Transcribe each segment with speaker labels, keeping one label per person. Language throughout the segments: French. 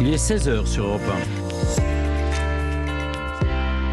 Speaker 1: Il est 16h sur Europe 1.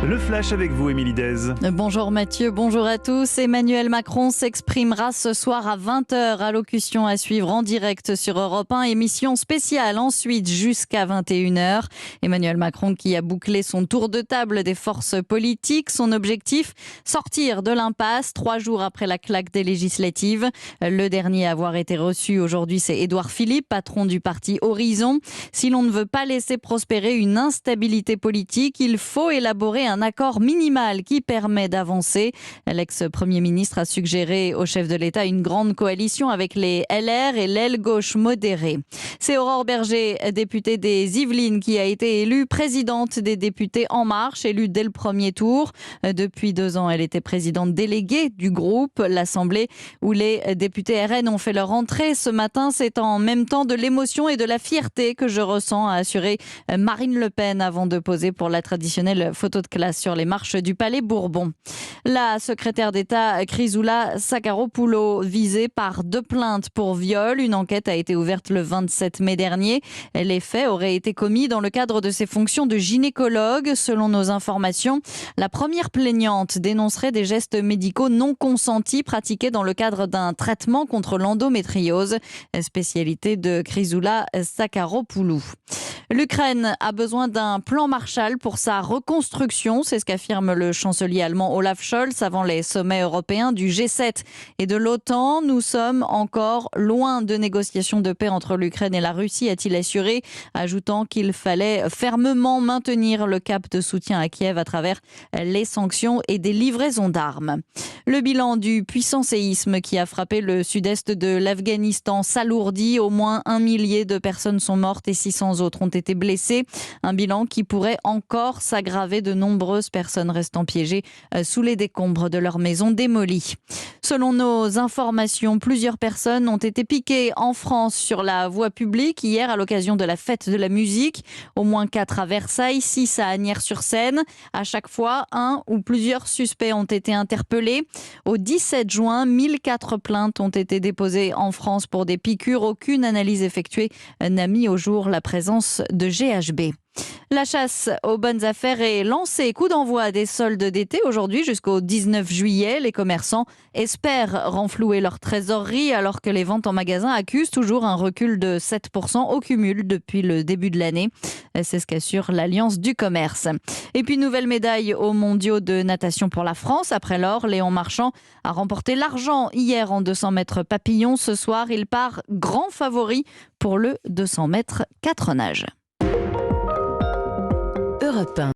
Speaker 2: Le flash avec vous, Émilie Dez.
Speaker 3: Bonjour Mathieu, bonjour à tous. Emmanuel Macron s'exprimera ce soir à 20h. Allocution à suivre en direct sur Europe 1. Émission spéciale ensuite jusqu'à 21h. Emmanuel Macron qui a bouclé son tour de table des forces politiques. Son objectif, sortir de l'impasse 3 jours après la claque des législatives. Le dernier à avoir été reçu aujourd'hui, c'est Édouard Philippe, patron du parti Horizon. Si l'on ne veut pas laisser prospérer une instabilité politique, il faut élaborer un accord minimal qui permet d'avancer. L'ex-premier ministre a suggéré au chef de l'État une grande coalition avec les LR et l'aile gauche modérée. C'est Aurore Berger, députée des Yvelines, qui a été élue présidente des députés En Marche, élue dès le premier tour. Depuis 2 ans, elle était présidente déléguée du groupe. L'Assemblée où les députés RN ont fait leur entrée ce matin, c'est en même temps de l'émotion et de la fierté que je ressens, a assuré Marine Le Pen avant de poser pour la traditionnelle photo de classe sur les marches du Palais Bourbon. La secrétaire d'État Chrysoula Sakharopoulou, visée par 2 plaintes pour viol. Une enquête a été ouverte le 27 mai dernier. Les faits auraient été commis dans le cadre de ses fonctions de gynécologue. Selon nos informations, la première plaignante dénoncerait des gestes médicaux non consentis pratiqués dans le cadre d'un traitement contre l'endométriose, spécialité de Chrysoula Sakharopoulou. L'Ukraine a besoin d'un plan Marshall pour sa reconstruction, c'est ce qu'affirme le chancelier allemand Olaf Scholz avant les sommets européens du G7 et de l'OTAN. Nous sommes encore loin de négociations de paix entre l'Ukraine et la Russie, a-t-il assuré, ajoutant qu'il fallait fermement maintenir le cap de soutien à Kiev à travers les sanctions et des livraisons d'armes. Le bilan du puissant séisme qui a frappé le sud-est de l'Afghanistan s'alourdit. Au moins 1 millier de personnes sont mortes et 600 autres ont été blessées. Un bilan qui pourrait encore s'aggraver, de nombreuses personnes restant piégées sous les décombres de leurs maisons démolies. Selon nos informations, plusieurs personnes ont été piquées en France sur la voie publique hier à l'occasion de la fête de la musique. Au moins 4 à Versailles, 6 à Asnières-sur-Seine. À chaque fois, un ou plusieurs suspects ont été interpellés. Au 17 juin, 1004 plaintes ont été déposées en France pour des piqûres. Aucune analyse effectuée n'a mis au jour la présence de GHB. La chasse aux bonnes affaires est lancée. Coup d'envoi des soldes d'été aujourd'hui jusqu'au 19 juillet. Les commerçants espèrent renflouer leur trésorerie alors que les ventes en magasin accusent toujours un recul de 7% au cumul depuis le début de l'année. C'est ce qu'assure l'Alliance du commerce. Et puis nouvelle médaille aux mondiaux de natation pour la France. Après l'or, Léon Marchand a remporté l'argent hier en 200 mètres papillon. Ce soir, il part grand favori pour le 200 mètres 4 nages.
Speaker 4: Europe 1.